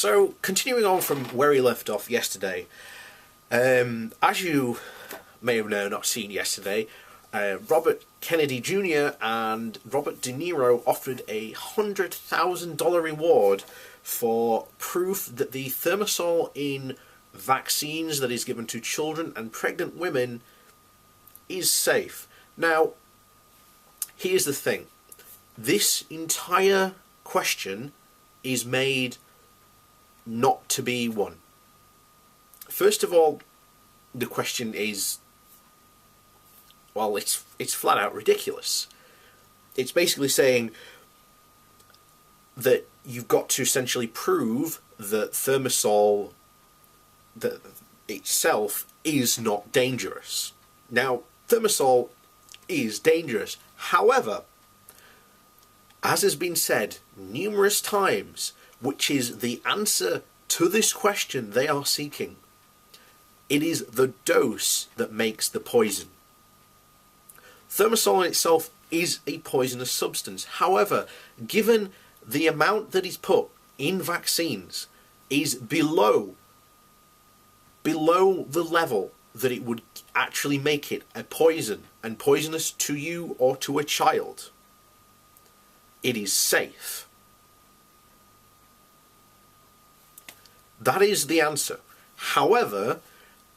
So, continuing on from where we left off yesterday, as you may have not seen yesterday, Robert Kennedy Jr. and Robert De Niro offered a $100,000 reward for proof that the thimerosal in vaccines that is given to children and pregnant women is safe. Now, here's the thing. This entire question is made not to be one. First of all, the question is, well, it's flat out ridiculous. It's basically saying that you've got to essentially prove that thimerosal that itself is not dangerous. Now, thimerosal is dangerous. However, as has been said numerous times, which is the answer to this question they are seeking, it is the dose that makes the poison. Thimerosal in itself is a poisonous substance. However, given the amount that is put in vaccines is below the level that it would actually make it a poison and poisonous to you or to a child, it is safe. That is the answer. However,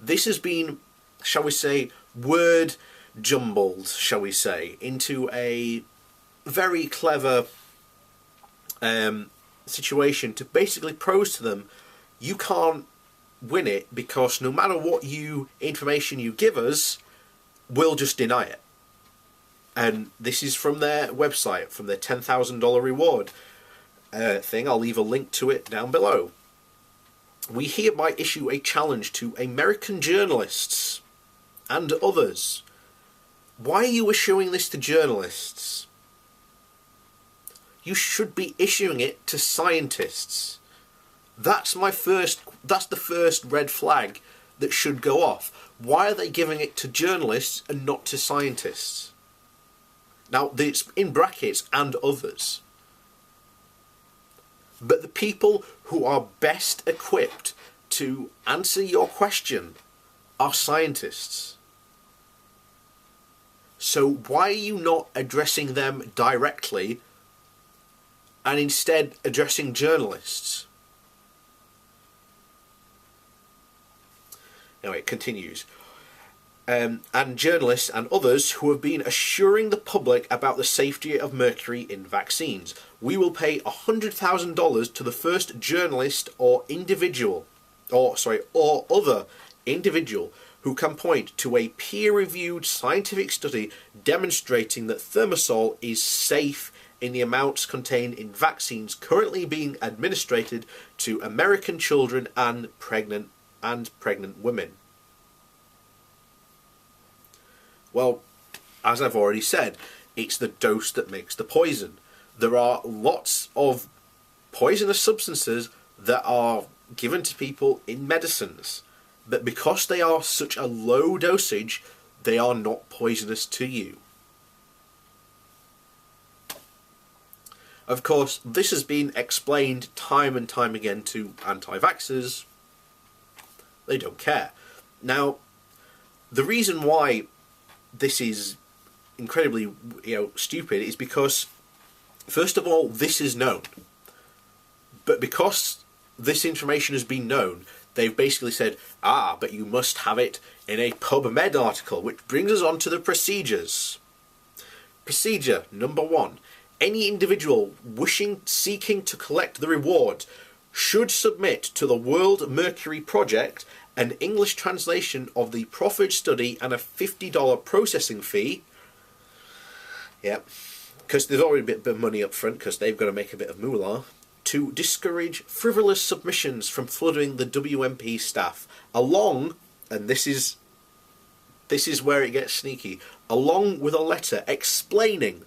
this has been, shall we say, word jumbled, shall we say, into a very clever situation to basically pose to them, you can't win it because no matter what information you give us, we'll just deny it. And this is from their website, from their $10,000 reward thing. I'll leave a link to it down below. We hereby issue a challenge to American journalists and others. Why are you issuing this to journalists? You should be issuing it to scientists. That's the first red flag that should go off. Why are they giving it to journalists and not to scientists? Now, it's in brackets, and others. But the people who are best equipped to answer your question are scientists. So why are you not addressing them directly and instead addressing journalists? Now it continues. And journalists and others who have been assuring the public about the safety of mercury in vaccines. We will pay $100,000 to the first journalist or other individual who can point to a peer-reviewed scientific study demonstrating that thimerosal is safe in the amounts contained in vaccines currently being administered to American children and pregnant women. Well, as I've already said, it's the dose that makes the poison. There are lots of poisonous substances that are given to people in medicines, but because they are such a low dosage, they are not poisonous to you. Of course, this has been explained time and time again to anti-vaxxers. They don't care. Now, the reason why this is incredibly, stupid is because, first of all, this is known. But because this information has been known, they've basically said, but you must have it in a PubMed article, which brings us on to the procedures. Procedure number 1. Any individual seeking to collect the reward should submit to the World Mercury Project an English translation of the proffered study and a $50 processing fee. Yep, because there's already a bit of money up front because they've got to make a bit of moolah, to discourage frivolous submissions from flooding the WMP staff, along, and this is where it gets sneaky, along with a letter explaining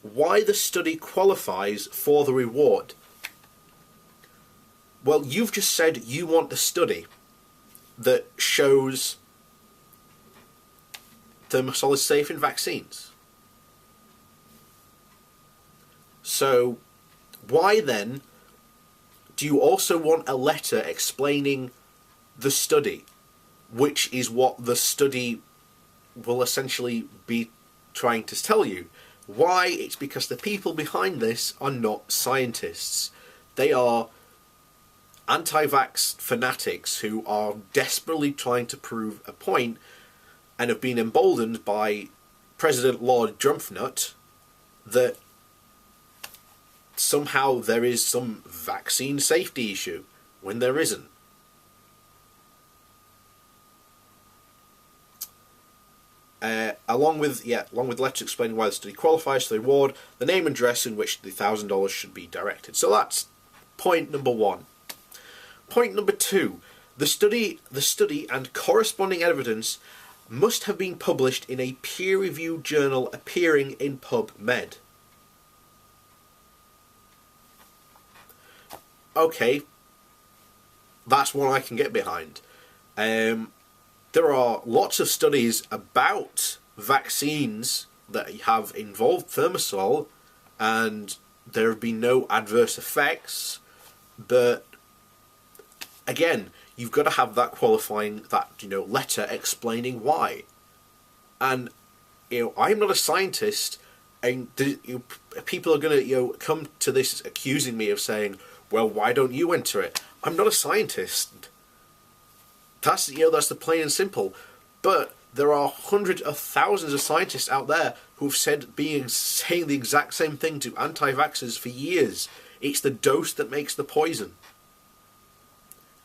why the study qualifies for the reward. Well, you've just said you want the study that shows thimerosal is safe in vaccines. So why then do you also want a letter explaining the study, which is what the study will essentially be trying to tell you? Why? It's because the people behind this are not scientists. They are anti-vax fanatics who are desperately trying to prove a point and have been emboldened by President Lord Drumpfnut that somehow there is some vaccine safety issue when there isn't. Along with letters explaining why the study qualifies for the award, the name and address in which the $1,000 should be directed. So that's point number one. Point number two: the study and corresponding evidence must have been published in a peer-reviewed journal appearing in PubMed. Okay, that's one I can get behind. There are lots of studies about vaccines that have involved thimerosal, and there have been no adverse effects. But again, you've got to have that qualifying, letter explaining why. And I'm not a scientist, and people are going to come to this accusing me of saying, well, why don't you enter it? I'm not a scientist. That's the plain and simple. But there are hundreds of thousands of scientists out there who've saying the exact same thing to anti-vaxxers for years. It's the dose that makes the poison.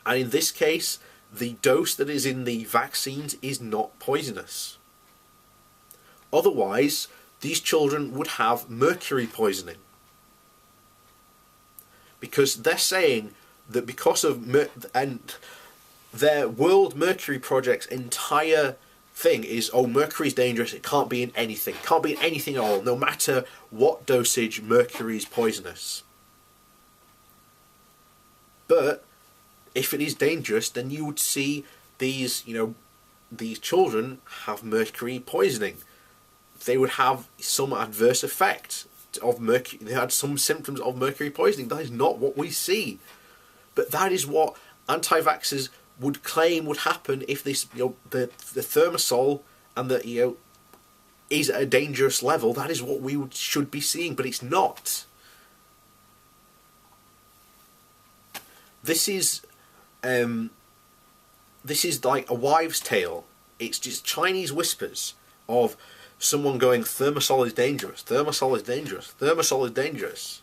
And in this case, the dose that is in the vaccines is not poisonous. Otherwise, these children would have mercury poisoning. Because they're saying that because of their World Mercury Project's entire thing is, mercury's dangerous, it can't be in anything. Can't be in anything at all. No matter what dosage, mercury's poisonous. But if it is dangerous, then you would see these children have mercury poisoning. They would have some adverse effect of mercury. They had some symptoms of mercury poisoning. That is not what we see. But that is what anti-vaxxers would claim would happen if this, the thimerosal and the, is at a dangerous level. That is what we should be seeing, but it's not. This is like a wives' tale. It's just Chinese whispers of someone going, thimerosal is dangerous, thimerosal is dangerous, thimerosal is dangerous.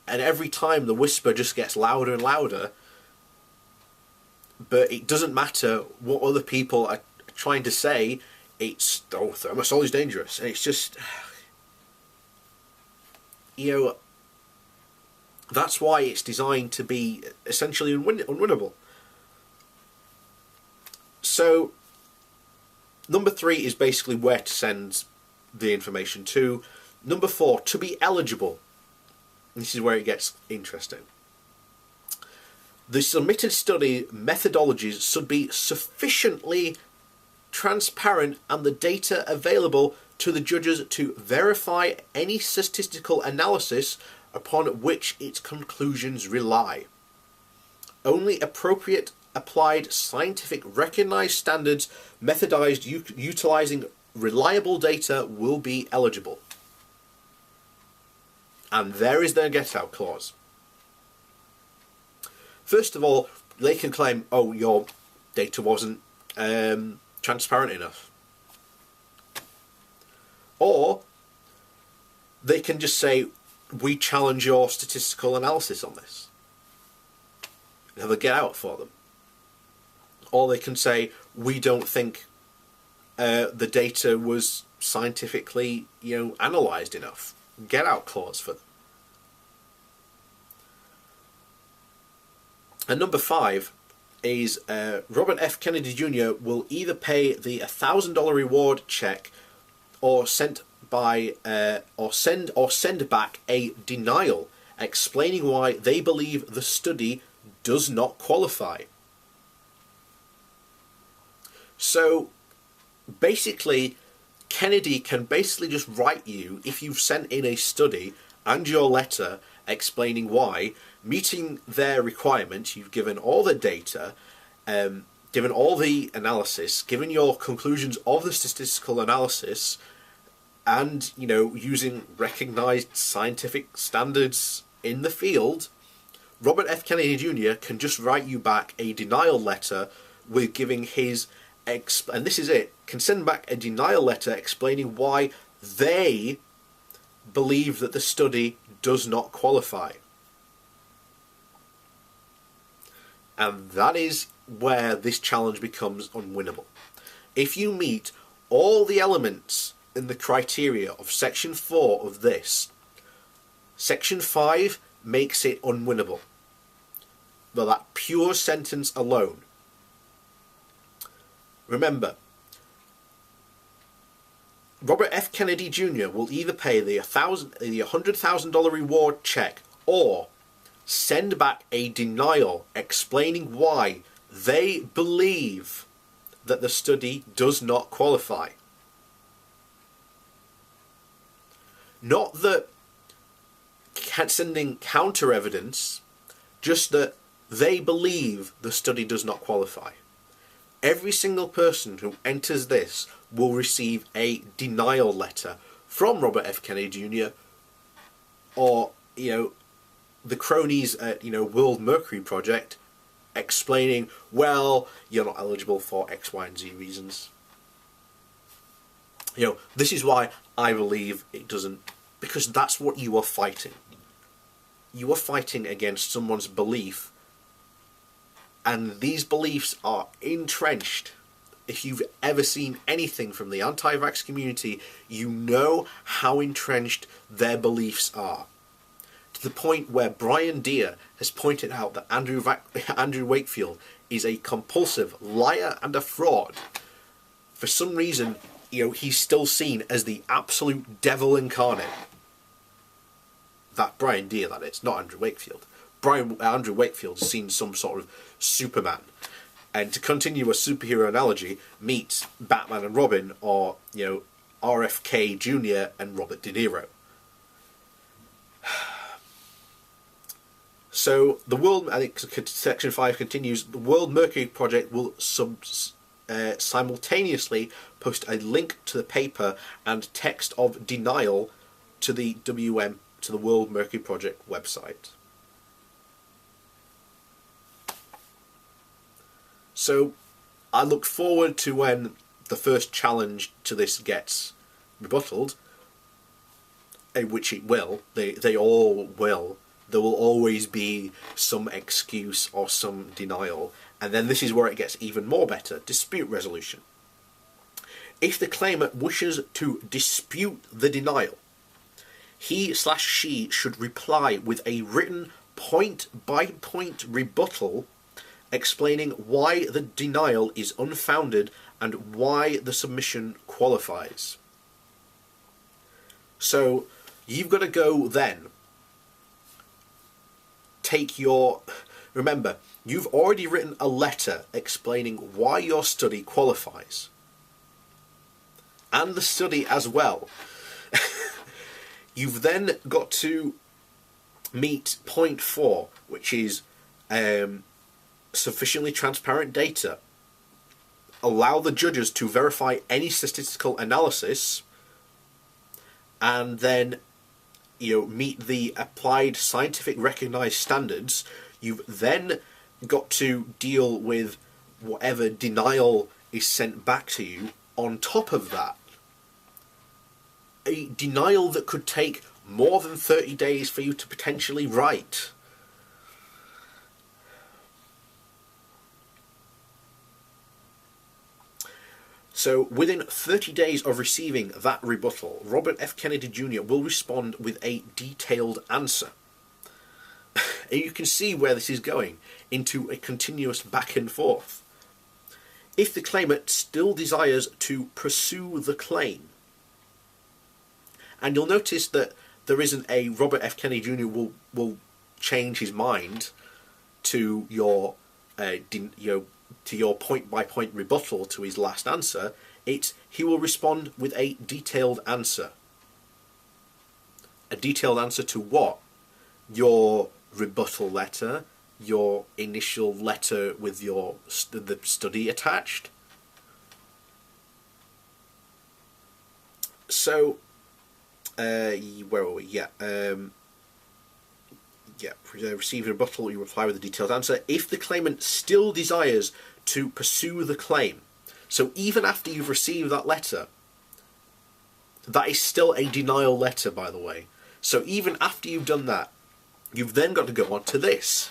And every time the whisper just gets louder and louder. But it doesn't matter what other people are trying to say. It's, thimerosal is dangerous. And it's just, that's why it's designed to be essentially unwinnable. So, number 3 is basically where to send the information to. Number 4, to be eligible. This is where it gets interesting. The submitted study methodologies should be sufficiently transparent and the data available to the judges to verify any statistical analysis upon which its conclusions rely. Only appropriate applied scientific recognized standards methodized utilizing reliable data will be eligible. And there is their get out clause. First of all, they can claim, your data wasn't transparent enough. Or they can just say, we challenge your statistical analysis on this. And have a get out for them. Or they can say, we don't think the data was scientifically, analysed enough. Get out clause for them. And number 5 is Robert F. Kennedy Jr. will either pay the $1,000 reward check or send back a denial explaining why they believe the study does not qualify. So basically, Kennedy can basically just write you, if you've sent in a study and your letter explaining why, meeting their requirements. You've given all the data, given all the analysis, given your conclusions of the statistical analysis, and, you know, using recognised scientific standards in the field, Robert F. Kennedy Jr. can just write you back a denial letter with giving his, and this is it, can send back a denial letter explaining why they believe that the study does not qualify. And that is where this challenge becomes unwinnable. If you meet all the elements in the criteria of Section 4 of this, Section 5 makes it unwinnable. Well, that pure sentence alone. Remember, Robert F. Kennedy Jr. will either pay the $100,000 reward check or send back a denial explaining why they believe that the study does not qualify. Not that sending counter evidence, just that they believe the study does not qualify. Every single person who enters this will receive a denial letter from Robert F. Kennedy Jr. or, you know, the cronies at, you know, World Mercury Project explaining, well, you're not eligible for X, Y, and Z reasons. You know, this is why I believe it doesn't, because that's what you are fighting. You are fighting against someone's belief, and these beliefs are entrenched. If you've ever seen anything from the anti-vax community, you know how entrenched their beliefs are. To the point where Brian Deere has pointed out that Andrew Wakefield is a compulsive liar and a fraud. For some reason, you know, he's still seen as the absolute devil incarnate. That Brian Deere, that is, not Andrew Wakefield. Andrew Wakefield has seen some sort of Superman. And to continue a superhero analogy, meet Batman and Robin, or, you know, RFK Jr. and Robert De Niro. So the world, I think Section 5 continues, the World Mercury Project will simultaneously post a link to the paper and text of denial to the to the World Mercury Project website. So I look forward to when the first challenge to this gets rebutted, which it will. They all will. There will always be some excuse or some denial. And then this is where it gets even more better. Dispute resolution. If the claimant wishes to dispute the denial, he/she should reply with a written point-by-point rebuttal explaining why the denial is unfounded and why the submission qualifies. So you've got to go then. Remember, you've already written a letter explaining why your study qualifies. And the study as well. You've then got to meet point 4, which is sufficiently transparent data. Allow the judges to verify any statistical analysis, and then, you know, meet the applied scientific recognized standards. You've then got to deal with whatever denial is sent back to you on top of that. A denial that could take more than 30 days for you to potentially write. So within 30 days of receiving that rebuttal, Robert F. Kennedy Jr. will respond with a detailed answer. And you can see where this is going, into a continuous back and forth. If the claimant still desires to pursue the claim, and you'll notice that there isn't a Robert F. Kennedy Jr. will change his mind to your point-by-point rebuttal to his last answer. He will respond with a detailed answer. A detailed answer to what? Your rebuttal letter, your initial letter with the study attached. So, where are we? Yeah. Receive a rebuttal, you reply with a detailed answer. If the claimant still desires to pursue the claim, so even after you've received that letter, that is still a denial letter, by the way. So even after you've done that, you've then got to go on to this.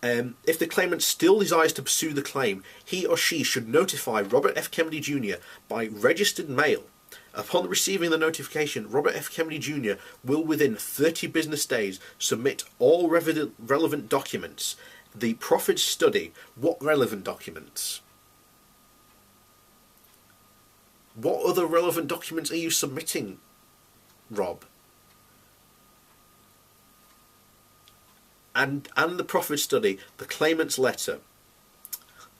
If the claimant still desires to pursue the claim, he or she should notify Robert F. Kennedy Jr. by registered mail. Upon receiving the notification, Robert F. Kennedy Jr. will within 30 business days submit all relevant documents. The proffered study. What relevant documents? What other relevant documents are you submitting, Rob? And the proffered study, the claimant's letter,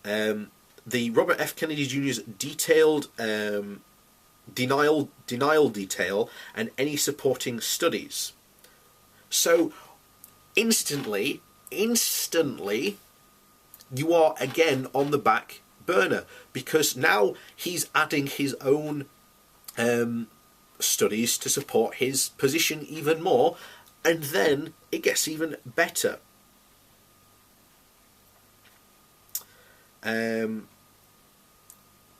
the Robert F. Kennedy Jr.'s detailed denial detail, and any supporting studies. So instantly, you are again on the back burner, because now he's adding his own studies to support his position even more, and then it gets even better.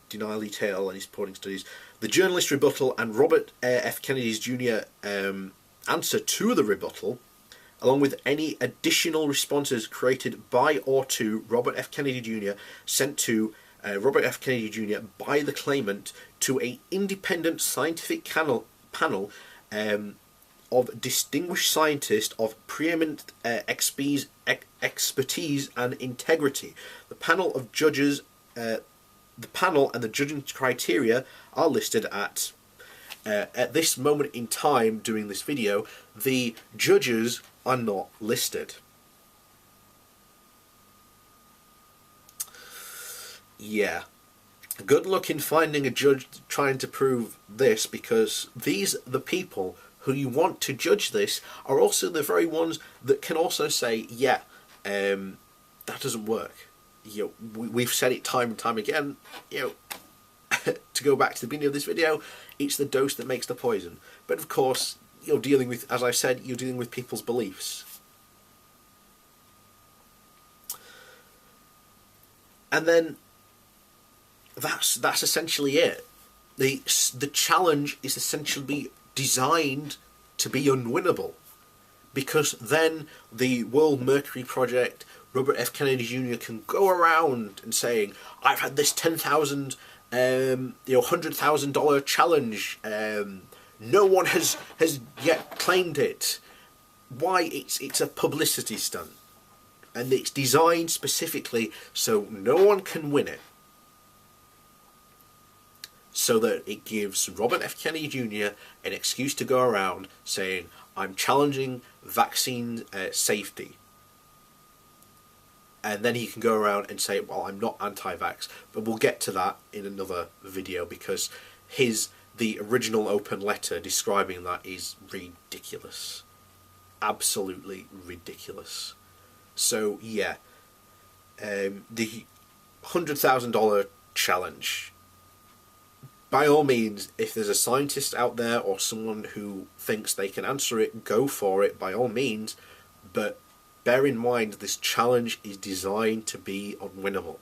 Denial detail and his supporting studies. The journalist rebuttal and Robert F. Kennedy's Jr. Answer to the rebuttal, along with any additional responses created by or to Robert F. Kennedy Jr. sent to Robert F. Kennedy Jr. by the claimant to an independent scientific panel of distinguished scientists of preeminent expertise and integrity. The panel of judges, the panel and the judging criteria are listed at this moment in time doing this video. The judges are not listed. Yeah. Good luck in finding a judge trying to prove this, because the people who you want to judge this are also the very ones that can also say, yeah, that doesn't work. You know, we've said it time and time again. You know, to go back to the beginning of this video, it's the dose that makes the poison. But of course, you're dealing with, as I said, you're dealing with people's beliefs. And then that's essentially it. The challenge is essentially designed to be unwinnable, because then the World Mercury Project, Robert F. Kennedy Jr. can go around and saying, I've had this $10,000, $100,000 challenge. No one has yet claimed it. Why? It's a publicity stunt, and it's designed specifically so no one can win it, so that it gives Robert F. Kennedy Jr. an excuse to go around saying, I'm challenging vaccine safety. And then he can go around and say, well, I'm not anti-vax. But we'll get to that in another video, because the original open letter describing that is ridiculous. Absolutely ridiculous. So, yeah. The $100,000 challenge. By all means, if there's a scientist out there or someone who thinks they can answer it, go for it, by all means. But bear in mind, this challenge is designed to be unwinnable.